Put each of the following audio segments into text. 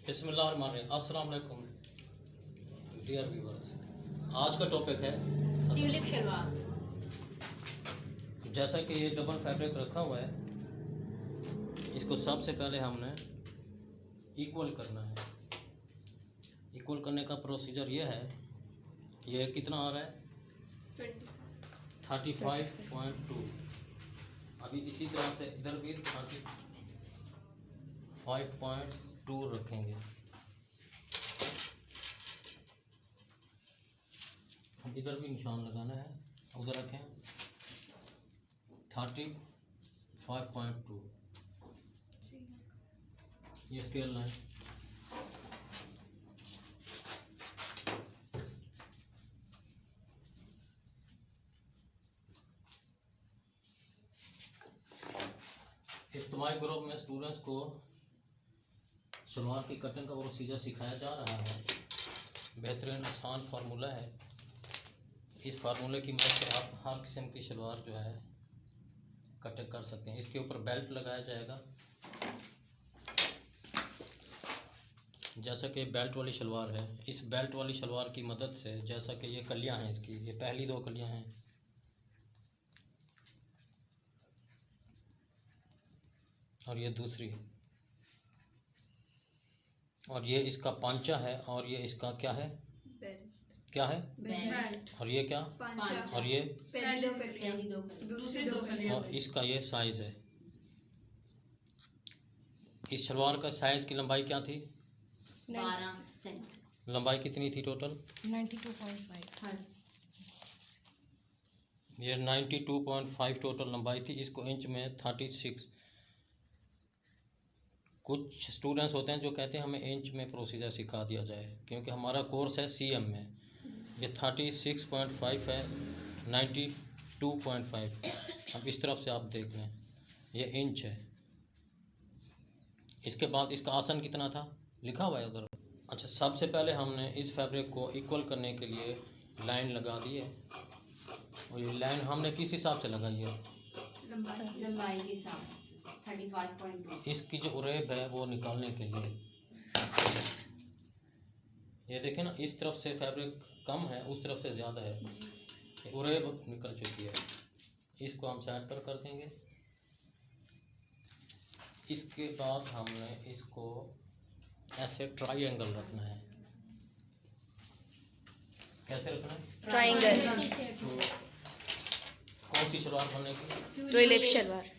बिस्मिल्लाहिर्रहमानिर्रहीम। अस्सलाम वालेकुम डियर व्यूअर्स। आज का टॉपिक है ट्यूलिप शलवार। जैसा कि ये डबल फैब्रिक रखा हुआ है, इसको सबसे पहले हमने इक्वल करना है। इक्वल करने का प्रोसीजर ये है, ये कितना आ रहा है 35.2। अभी इसी तरह से इधर भी 35.2 रखेंगे। अब इधर भी निशान लगाना है, उधर रखें 35.2। ये स्केल लाइन इज्तिमाई ग्रुप में स्टूडेंट्स को सलवार की कटिंग का प्रोसीजर सिखाया जा रहा है। बेहतरीन आसान फार्मूला है। इस फार्मूले की मदद से आप हर किस्म की सलवार जो है कटिंग कर सकते हैं। इसके ऊपर बेल्ट लगाया जाएगा। जैसा कि बेल्ट वाली शलवार है, इस बेल्ट वाली शलवार की मदद से, जैसा कि ये कलियां हैं इसकी, ये पहली दो कलियां हैं, और ये दूसरी, और ये इसका पांचा है, और ये इसका क्या है, क्या है बेल्ट। और ये क्या, पांचा। और ये पहली दो दूसरी दो कलियां। और इसका ये साइज है। इस शलवार का साइज की लंबाई क्या थी, 12 सेंट। लंबाई कितनी थी टोटल, 92.5। ये 92.5 टोटल लंबाई थी। इसको इंच में 36। कुछ स्टूडेंट्स होते हैं जो कहते हैं हमें इंच में प्रोसीजर सिखा दिया जाए, क्योंकि हमारा कोर्स है सीएम में। ये 36.5 है, 92.5। अब इस तरफ से आप देख लें, ये इंच है। इसके बाद इसका आसन कितना था लिखा हुआ है उधर। अच्छा, सबसे पहले हमने इस फैब्रिक को इक्वल करने के लिए लाइन लगा दी है, और ये लाइन हमने किस हिसाब से लगाई है, लंबाई के साथ 35.2। इसकी जो उरेब है वो निकालने के लिए। ये देखें ना, इस तरफ से फैब्रिक कम है, उस तरफ से ज़्यादा है, उरेब निकल चुकी है। इसको हम साइड पर कर देंगे। इसके बाद हमने इसको ऐसे ट्रायंगल रखना है। कैसे रखना है, ट्रायंगल। कौन सी शलवार बनने की, ट्यूलिप शलवार।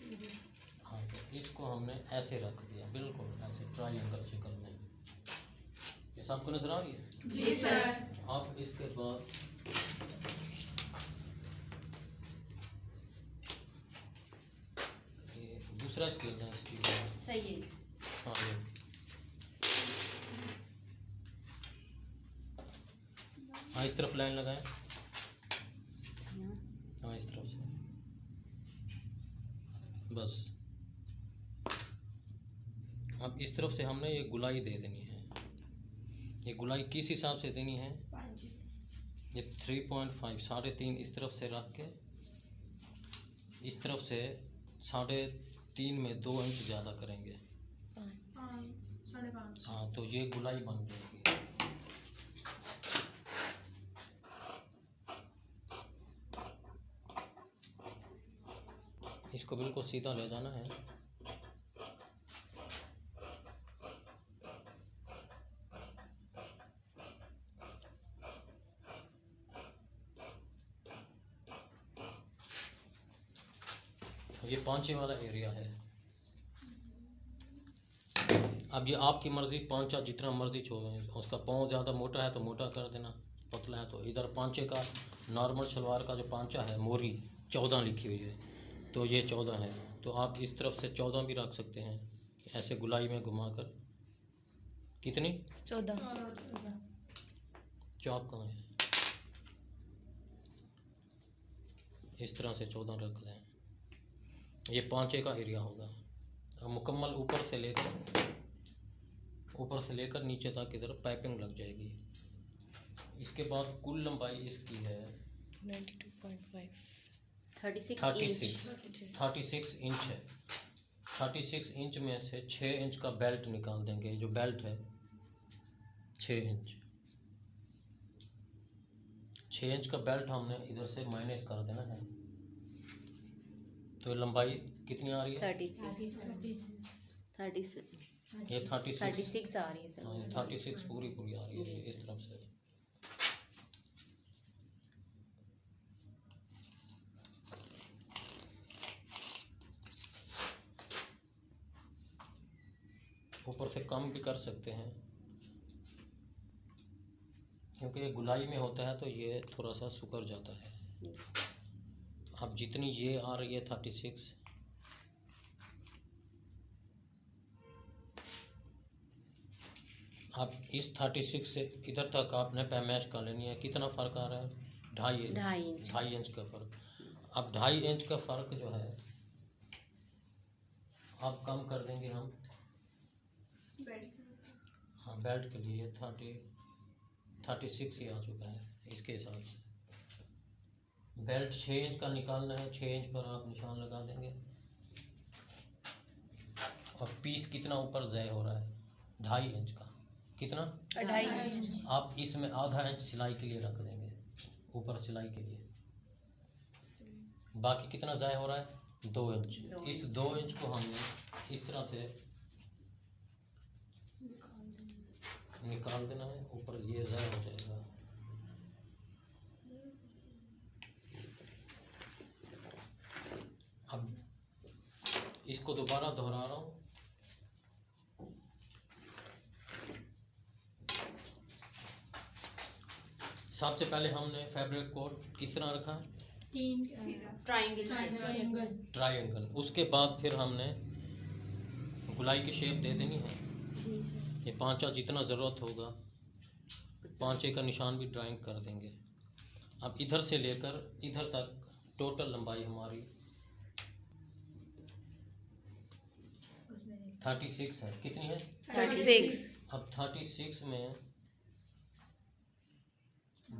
हाँ, तो इसको हमने ऐसे रख दिया, बिल्कुल ऐसे ट्रायंगल शक्ल में। ये सबको नजर आ रही है जी सर। अब इसके बाद ये दूसरा स्केल है स्टील का। सही है। हाँ, ये हाँ, इस तरफ लाइन लगाएं। हाँ, इस तरफ से बस। अब इस तरफ से हमने ये गुलाई दे देनी है। ये गुलाई किस हिसाब से देनी है, ये 3.5 3.5 इस तरफ से रख के, इस तरफ से 3.5 में 2 इंच ज़्यादा करेंगे। 5.5। हाँ, तो ये गुलाई बन जाएगी। इसको बिल्कुल सीधा ले जाना है। ये पांचे वाला एरिया है। अब ये आपकी मर्ज़ी, पांचा जितना मर्ज़ी छोड़ें। उसका पाँव ज़्यादा मोटा है तो मोटा कर देना, पतला है तो इधर पांचे का, नॉर्मल शलवार का जो पांचा है, मोरी 14 लिखी हुई है, तो ये 14 है। तो आप इस तरफ से 14 भी रख सकते हैं, ऐसे गुलाई में घुमाकर। कितनी, 14। चौक कहाँ है, इस तरह से 14 रख लें। ये पांचे का एरिया होगा। अब मुकम्मल ऊपर से लेकर नीचे तक इधर पाइपिंग लग जाएगी। इसके बाद कुल लंबाई इसकी है 92.5। 36 इंच है। 36 इंच में से 6 इंच का बेल्ट निकाल देंगे। जो बेल्ट है 6 इंच। 6 इंच का बेल्ट हमने इधर से माइनस कर देना है, तो लंबाई कितनी आ रही है? 36 ये 36 36 आ रही है हाँ, ये 36 पूरी पूरी आ रही है इस तरफ से। ऊपर से कम भी कर सकते हैं, क्योंकि ये गुलाई में होता है तो ये थोड़ा सा सुकर जाता है। अब जितनी ये आ रही है 36, अब इस 36 से इधर तक आपने पैमाइश कर लेनी है। कितना फ़र्क आ रहा है? 2.5 इंच का फ़र्क। अब 2.5 इंच का फ़र्क जो है अब कम कर देंगे हम। हाँ, बेल्ट के लिए 36 ही आ चुका है इसके हिसाब से। बेल्ट 6 इंच का निकालना है, 6 इंच पर आप निशान लगा देंगे। और पीस कितना ऊपर ज़ाय हो रहा है? 2.5 इंच का। कितना? 2.5 इंच। आप इसमें आधा इंच सिलाई के लिए रख देंगे, ऊपर सिलाई के लिए। बाकी कितना ज़ाय हो रहा है? 2 इंच। इस 2 इंच को हमने इस तरह से निकाल देना है, ऊपर ये ज़ाय हो जाएगा। अब इसको दोबारा दोहरा रहा हूँ। सबसे पहले हमने फैब्रिक को किस तरह रखा? ट्रायंगल। उसके बाद फिर हमने गुलाई की शेप दे देनी है। ये पांचा जितना ज़रूरत होगा, पांचे का निशान भी ड्राइंग कर देंगे। अब इधर से लेकर इधर तक टोटल लंबाई हमारी 36 है। कितनी है? 36। अब 36 में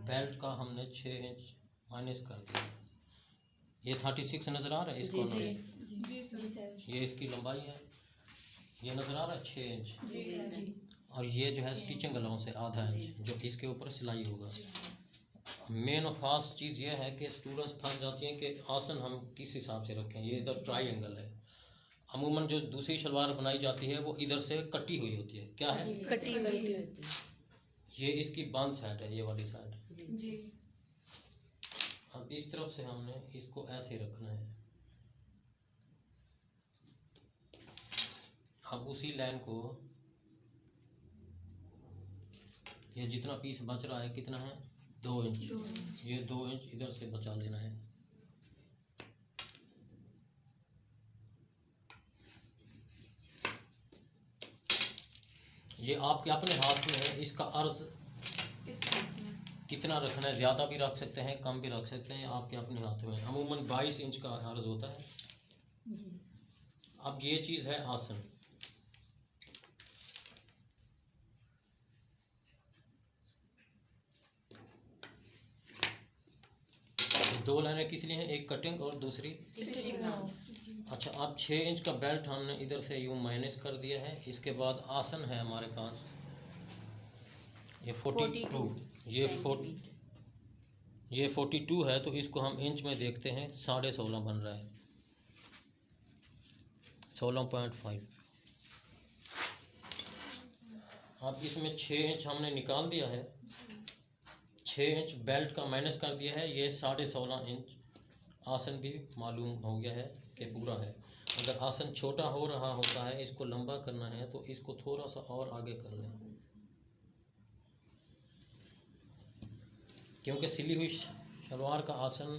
बेल्ट का हमने 6 इंच माइनस कर दिया। ये 36 नज़र आ रहा है इसको? ये इसकी लंबाई है, ये नज़र आ रहा है 6 इंच। और ये जो है स्टिचिंग अलाउंस है आधा इंच, जो इसके ऊपर सिलाई होगा। मेन और ख़ास चीज़ ये है कि स्टूडेंट्स फंस जाती हैं कि आसन हम किस हिसाब से रखें। ये इधर ट्रायंगल है। अमूमन जो दूसरी शलवार बनाई जाती है वो इधर से कटी हुई होती है। क्या है? कटी हुई। ये इसकी बांध साइड है, ये वाली साइड। अब इस तरफ से हमने इसको ऐसे रखना है। अब उसी लाइन को, ये जितना पीस बच रहा है कितना है? 2 इंच। ये 2 इंच इधर से बचा लेना है। ये आपके अपने हाथ में है, इसका अर्ज कितना रखना है। ज़्यादा भी रख सकते हैं, कम भी रख सकते हैं, आपके अपने हाथ में। अमूमन 22 इंच का अर्ज होता है। अब ये चीज़ है आसन। दो लाइनें किस लिए हैं? एक कटिंग और दूसरी स्टिचिंग अलाउंस। अच्छा, अब 6 इंच का बेल्ट हमने इधर से यूँ माइनस कर दिया है। इसके बाद आसन है हमारे पास ये 42। ये 42 है, तो इसको हम इंच में देखते हैं। 16.5 बन रहा है, 16.5। अब इसमें 6 इंच हमने निकाल दिया है। 6 इंच बेल्ट का माइनस कर दिया है। ये 16.5 इंच आसन भी मालूम हो गया है कि पूरा है। अगर आसन छोटा हो रहा होता है, इसको लंबा करना है, तो इसको थोड़ा सा और आगे कर लें, क्योंकि सिली हुई शलवार का आसन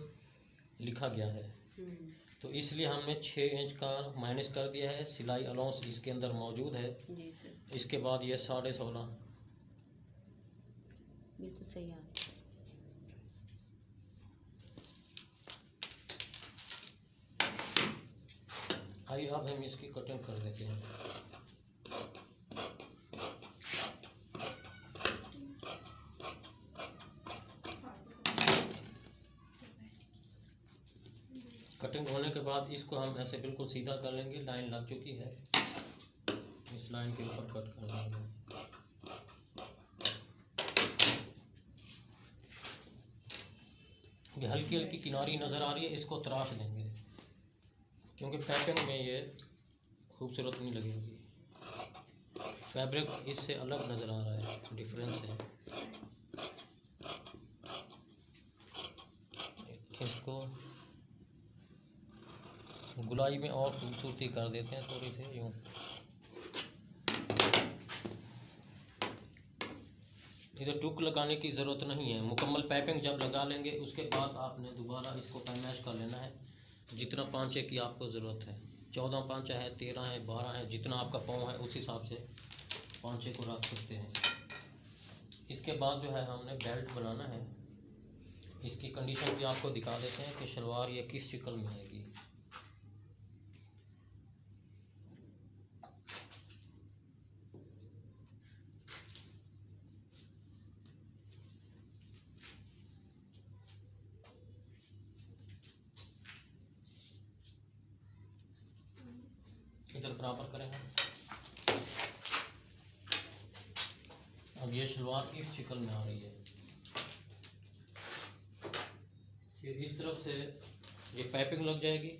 लिखा गया है, तो इसलिए हमने 6 इंच का माइनस कर दिया है। सिलाई अलाउंस इसके अंदर मौजूद है। जी सर, इसके बाद ये 16.5। बिल्कुल सही है। आइए अब हम इसकी कटिंग कर देते हैं। कटिंग होने के बाद इसको हम ऐसे बिल्कुल सीधा कर लेंगे। लाइन लग चुकी है, इस लाइन के ऊपर कट कर देंगे। ये हल्की हल्की किनारी नज़र आ रही है, इसको तराश देंगे क्योंकि पैकिंग में ये खूबसूरत नहीं लगेगी। फैब्रिक इससे अलग नज़र आ रहा है, डिफरेंस है। इसको गुलाई में और खूबसूरती कर देते हैं थोड़ी सी यूँ। इधर टुक लगाने की ज़रूरत नहीं है, मुकम्मल पाइपिंग जब लगा लेंगे उसके बाद आपने दोबारा इसको पैमाइश कर लेना है जितना पांचे की आपको ज़रूरत है। 14 पांचा है, 13 है, 12 है, जितना आपका पाँव है उस हिसाब से पांचे को रख सकते हैं। इसके बाद जो है हमने बेल्ट बनाना है। इसकी कंडीशन भी आपको दिखा देते हैं कि शलवार ये किस शक्ल में आएगी। इधर बराबर करें हम। अब ये शलवार इस शक्ल में आ रही है। ये इस तरफ से ये पाइपिंग लग जाएगी।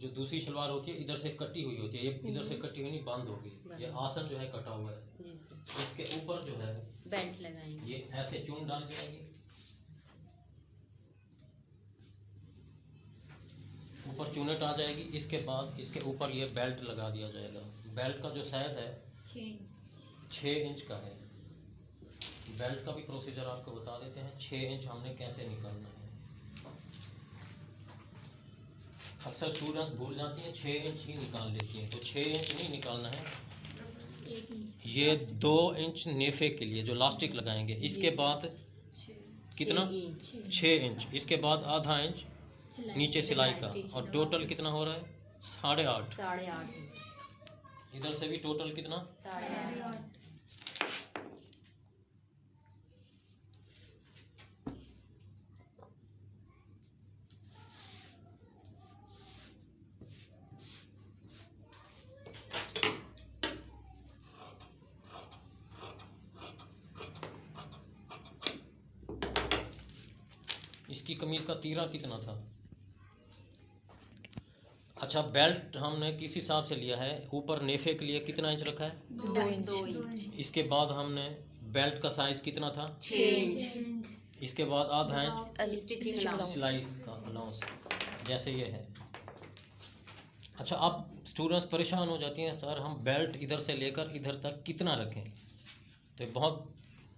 जो दूसरी शलवार होती है इधर से कटी हुई होती है, ये इधर से कटी हुई नहीं, बंद होगी। ये आसन जो है कटा हुआ है, जी सर। इसके ऊपर जो है बेल्ट लगाएंगे। ये ऐसे चून डाल जाएगी, ऊपर चूनेट आ जाएगी। इसके बाद इसके ऊपर ये बेल्ट लगा दिया जाएगा। बेल्ट का जो साइज़ है 6 इंच का है। बेल्ट का भी प्रोसीजर आपको बता देते हैं। 6 इंच हमने कैसे निकालना है। अक्सर स्टूडेंट्स भूल जाती हैं, 6 इंच ही निकाल लेती हैं, तो 6 इंच नहीं निकालना है। ये 2 इंच नेफे के लिए जो लास्टिक लगाएंगे। इसके बाद कितना? 6 इंच। इसके बाद आधा इंच नीचे सिलाई का, और टोटल कितना हो रहा है? 8.5। 8.5। इधर से भी टोटल कितना? 8.5। इसकी कमीज का तीरा कितना था? अच्छा, बेल्ट हमने किस हिसाब से लिया है? ऊपर नेफे के लिए कितना इंच रखा है? 2 इंच। इसके बाद हमने बेल्ट का साइज कितना था? 6 इंच। इसके बाद आधा इंच स्टिचिंग अलाउंस। सिलाई का अलाउंस, जैसे ये है। अच्छा, अब स्टूडेंट्स परेशान हो जाती हैं, सर हम बेल्ट इधर से लेकर इधर तक कितना रखें? तो ये बहुत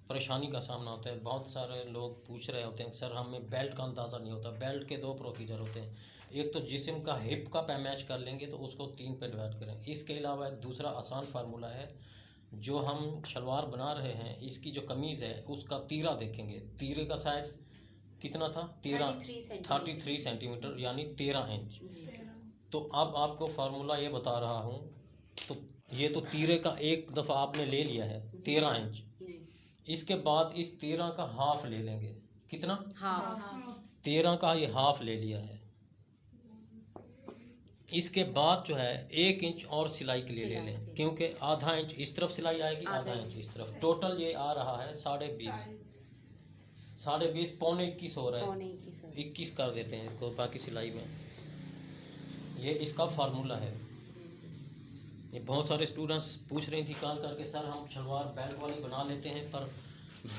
परेशानी का सामना होता है। बहुत सारे लोग पूछ रहे होते हैं सर हमें बेल्ट का अंदाज़ा नहीं होता। बेल्ट के 2 प्रोसीजर होते हैं। एक तो जिस्म का हिप का पैमाइश कर लेंगे तो उसको 3 पे डिवाइड करें। इसके अलावा एक दूसरा आसान फार्मूला है। जो हम शलवार बना रहे हैं इसकी जो कमीज़ है उसका तीरा देखेंगे। तीरे का साइज़ कितना था? 33 सेंटीमीटर यानी 13 इंच। तो अब आपको फार्मूला ये बता रहा हूँ। तो ये तो तीरे का एक दफ़ा आपने ले लिया है 13 इंच। इसके बाद इस 13 का हाफ ले लेंगे। कितना? हाफ। 13 का ये हाफ ले लिया है। इसके बाद जो है 1 इंच और सिलाई के लिए ले लें, क्योंकि आधा इंच इस तरफ सिलाई आएगी, आधा इंच इस तरफ। टोटल ये आ रहा है 20.5। 20.5 पौने 21 हो रहा है। 21 कर देते हैं इसको बाकी सिलाई में। ये इसका फार्मूला है। ये बहुत सारे स्टूडेंट्स पूछ रही थी कॉल करके, सर हम शलवार बेल्ट वाली बना लेते हैं पर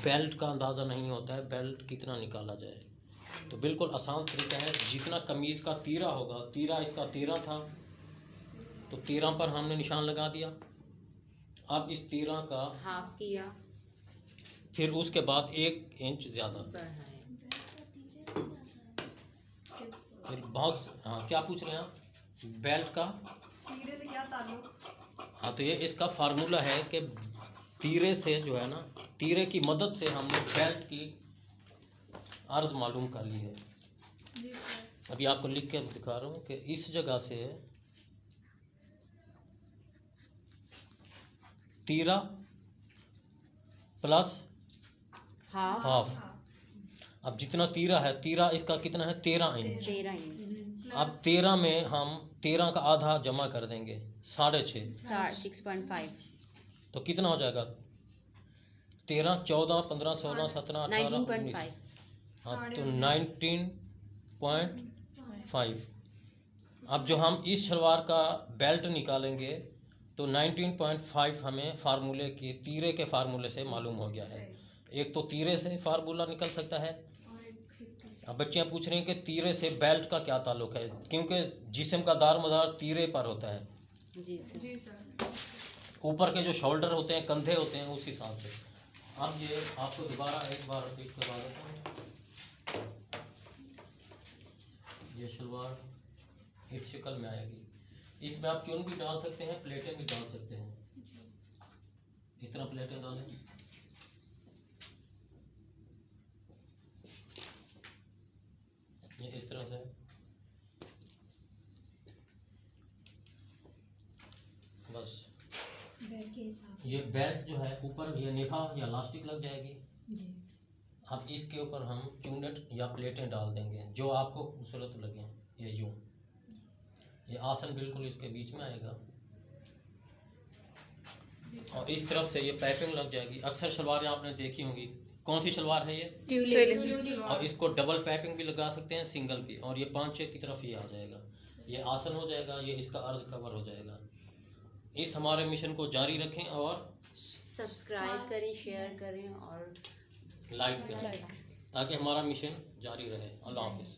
बेल्ट का अंदाज़ा नहीं होता है, बेल्ट कितना निकाला जाए। तो बिल्कुल आसान तरीका है। जितना कमीज़ का तीरा होगा, तीरा इसका 13 था तो 13 पर हमने निशान लगा दिया। अब इस 13 का हाफ किया, फिर उसके बाद 1 इंच ज़्यादा। फिर बहुत, हाँ क्या पूछ रहे हैं आप? बेल्ट का तीरे से क्या ताल्लुक? हाँ, तो ये इसका फार्मूला है कि तीरे से जो है ना, तीरे की मदद से हमने बेल्ट की अर्ज मालूम कर ली है। जी सर। अभी आपको लिख के दिखा रहा हूँ कि इस जगह से तीरा प्लस हाफ। अब जितना तीरा है, तीरा इसका कितना है? 13 इंच। 13 इंच। अब 13 में हम 13 का आधा जमा कर देंगे, 6.5। 6.5। तो कितना हो जाएगा? 13, 14, 15, 16, 17, 18, 19। हाँ तो 19.5। अब जो हम इस शलवार का बेल्ट निकालेंगे तो 19.5 हमें फार्मूले के तीरे के फार्मूले से मालूम हो गया है। एक तो तीरे से फार्मूला निकल सकता है। अब बच्चियाँ पूछ रही हैं कि तीरे से बेल्ट का क्या ताल्लुक है, क्योंकि जिस्म का दारमदार तीरे पर होता है। जी सर। जी सर। ऊपर के जो शोल्डर होते हैं, कंधे होते हैं, उस हिसाब से। अब ये आपको दोबारा एक बार रिपीट करवा देता हूँ। ये शलवार इस शक्ल में आएगी। इसमें आप चुन भी डाल सकते हैं, प्लेटें भी डाल सकते हैं। इस तरह प्लेटें डालें। ये इस तरह से बस। ये बेल्ट जो है ऊपर ये नेफा या लास्टिक लग जाएगी। अब इसके ऊपर हम चूनट या प्लेटें डाल देंगे जो आपको खूबसूरत लगे। ये यूं, ये आसन बिल्कुल इसके बीच में आएगा और इस तरफ से ये पाइपिंग लग जाएगी। अक्सर शलवारें आपने देखी होंगी। कौन सी शलवार है ये? ट्यूलिप। और इसको डबल पाइपिंग भी लगा सकते हैं, सिंगल भी। और ये 5-6 की तरफ ये आ जाएगा। ये आसन हो जाएगा, ये इसका अर्ज कवर हो जाएगा। इस हमारे मिशन को जारी रखें और सब्सक्राइब करें, शेयर करें और लाइक करें ताकि हमारा मिशन जारी रहे। अल्लाह हाफिज़।